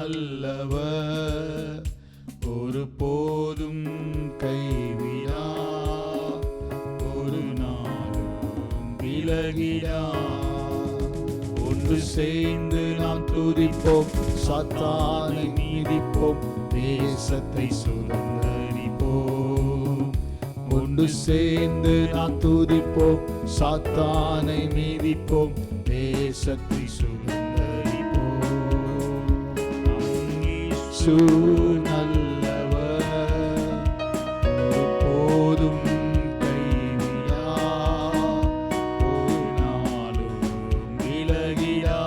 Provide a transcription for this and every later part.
நல்லவர், ஒரு போதும் கைவிடா, ஒரு நாளும் விலகிடா. ஒன்று சேர்ந்து நாம் துதிப்போம், சாத்தானை மீதிப்போம், தேசத்தை சுதந்தரிப்போம். ஒன்று சேர்ந்து நாம் துதிப்போம், சாத்தானை மீதிப்போம், தேசத்தை சுதந்தரிப்போம். இயேசு நல்லவர், ஒரு போதும் கைவிடா, ஒரு நாளும் விலகிடா.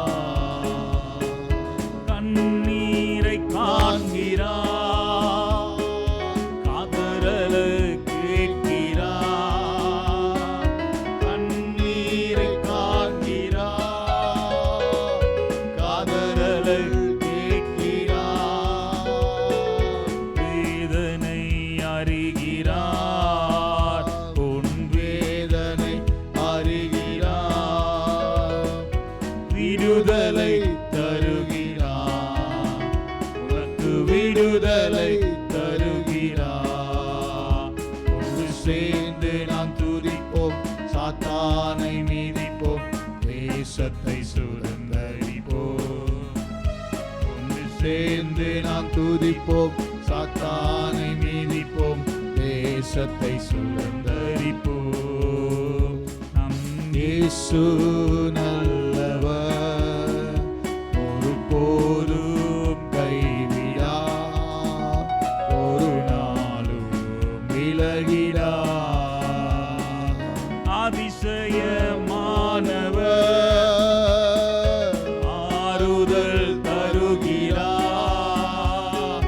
கண்ணீரை காண்கிறார், காதரலை கேட்கிறார். கண்ணீரை காண்கிறார், காதரலை கேட்கிறார். வேதனை அறிகிறார், உன் வேதனை அறிகிறார். விடுதலை தருகிறார், உனக்கு விடுதலை தருகிறார். ஒன்று சேர்ந்து நாம் துதிப்போம், சாத்தானை மீதிப்போம், தேசத்தை சுதந்தரிப்போம். ஒன்று சேர்ந்து நாம் துதிப்போம், சாத்தானை மீதிப்போம், தேசத்தை சுதந்தரிப்போம். நம் இயேசு நல்லவர், ஒரு போதும் கைவிடா, ஒரு நாளும் விலகிடா. அதிசயமானவர், ஆறுதல் தருகிறார்.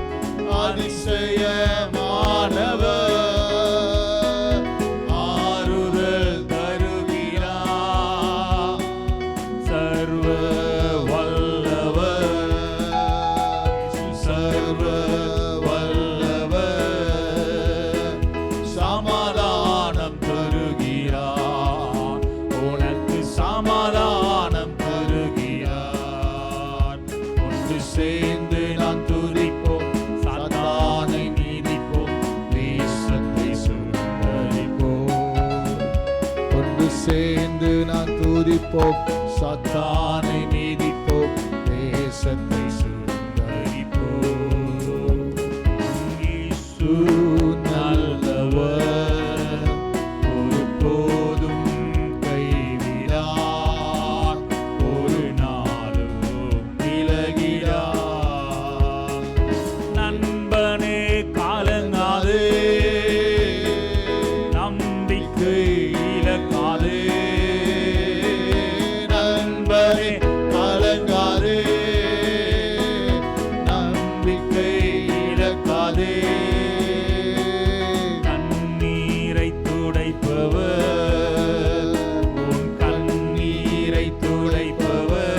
அதிசயமானவர், ஆறுதல் தருகிறார். சர்வ வல்லவர், சர்வ வல்லவர், சமாதானம் தருகிறார், உனக்கு சமாதானம் தருகிறார். ஒன்று சேர்ந்து நாம் துதிப்போம், சாத்தானை மீதிப்போம், தேசத்தை சுதந்தரிப்போம். ஒன்று சேர்ந்து நாம் துதிப்போம், சாத்தானை மீதிப்போம், தேசத்தை சுதந்தரிப்போம். இயேசு நல்லவர், ஒரு போதும் கைவிடார், ஒரு நாளும் விலகிடார். நண்பனே காலங்காதே, நம்பிக்கை இழக்காதே. நண்பனே கலங்காதே, நம்பிக்கை இழக்காதே. கண்ணீரை துடைப்பவர், உன் கண்ணீரை துடைப்பவர்,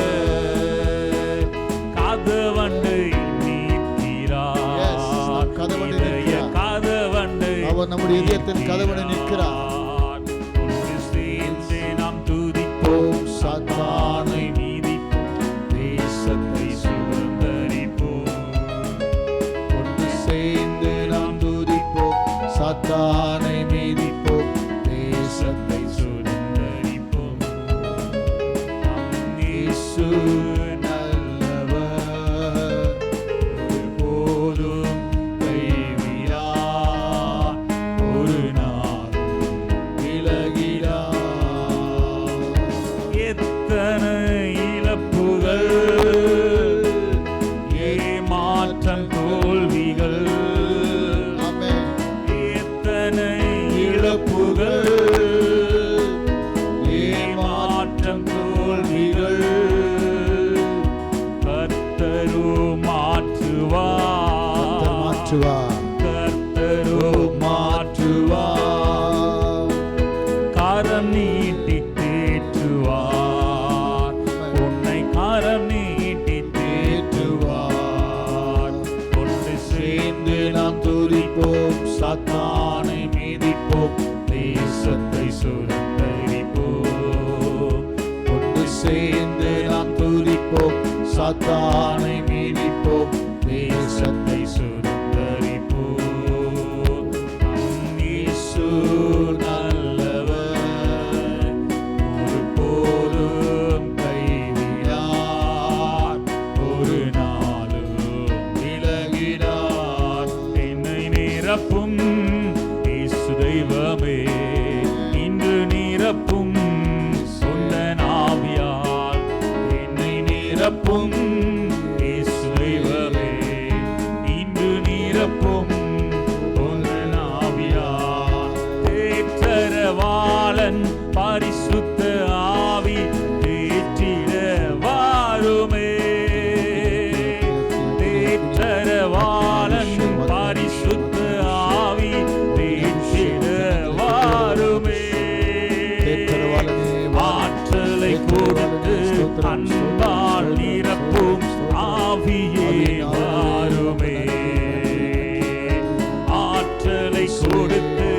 கதவண்டை நிற்கிறார். இதய கதவண்டை அவர் நம்முடைய இதயத்தின் கதவனை நிற்கிறார். ஒன்று சேர்ந்து நாம் துதிப்போம், சாத்தானை மீதிப்போம், தேசத்தை சுதந்தரிப்போம். ஒன்று சேர்ந்து நாம் துதிப்போம், சாத்தானை மீதிப்போம், தேசத்தை சுதந்தரிப்போம். நம் இயேசு நல்லவர், ஒரு போதும் கைவிடார், ஒரு நாளும் விலகிடார். எத்தனை இழப்புகள், ஏமாற்றம் தோல்விகள், ஆமென். எத்தனை இழப்புகள், ஏமாற்றம் தோல்விகள், கர்த்தரு மாற்றுவார், மாற்றுவார், கர்த்தரு மாற்றுவார். கரம் நீட்டி தேற்றுவார், உன்னை கரம் நீட்டி தேற்றுவார். ஒன்று சேர்ந்து நாம் துதிப்போம், சாத்தானை மீதிப்போம், தேசத்தை சுதந்தரிப்போம். ஒன்று சேர்ந்து நாம் துதிப்போம், சாத்தானை மீதிப்போம், நிரப்பும் இயேசு தெய்வமே, இன்று நிரப்பும் உந்தன் ஆவியால் என்னை நிரப்பும் இயேசு தெய்வமே, இன்று நிரப்பும் உந்தன் ஆவியால். தேற்றரவாளன் பரிசுத்த ஆவி தேற்றிட வாருமே, தேற்றரவாளன் பரிசுத்த ஆவி தேற்றிட வாருமே. ஆற்றலை கொடுத்து அன்பால் நிரப்பும் ஆவியே வாருமே, ஆற்றலை கொடுத்து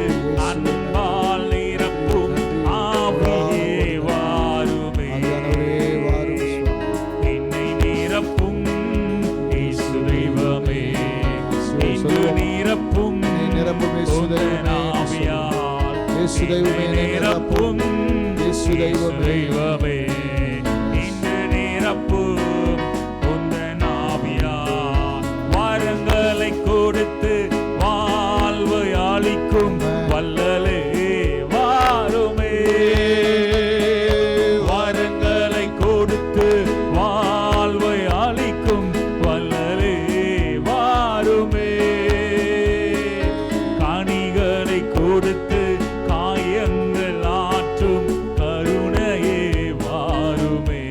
அன்பால் நிரப்பும் ஆவியே வாருமே. என்னை நிரப்பும் இயேசு தெய்வமே, இன்று நிரப்பும் உந்தன் ஆவியால் என்னை நிரப்பும் இயேசு தெய்வமே, இன்று நிரப்பும் உந்தன் ஆவியால். வரங்களை கொடுத்து வாழ்வை அளிக்கும் வல்லலே வாருமே, வரங்களை கொடுத்து வாழ்வை அளிக்கும் வல்லலே வாருமே. கனிகளை கொடுத்து காயங்கள் ஆற்றும் கருணையே வாருமே,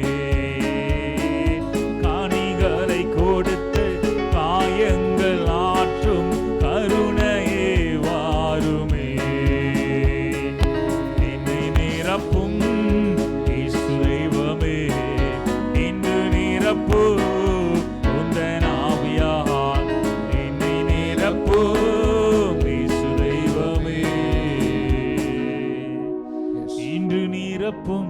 கனிகளை கொடுத்து காயங்கள் ஆற்றும் கருணையே வாருமே. என்னை நிரப்பும் இயேசு தெய்வமே, இன்று நிரப்பும் உந்தன் ஆவியால் என்னை நிரப்பும் இயேசு தெய்வமே, இன்று நிரப்பும்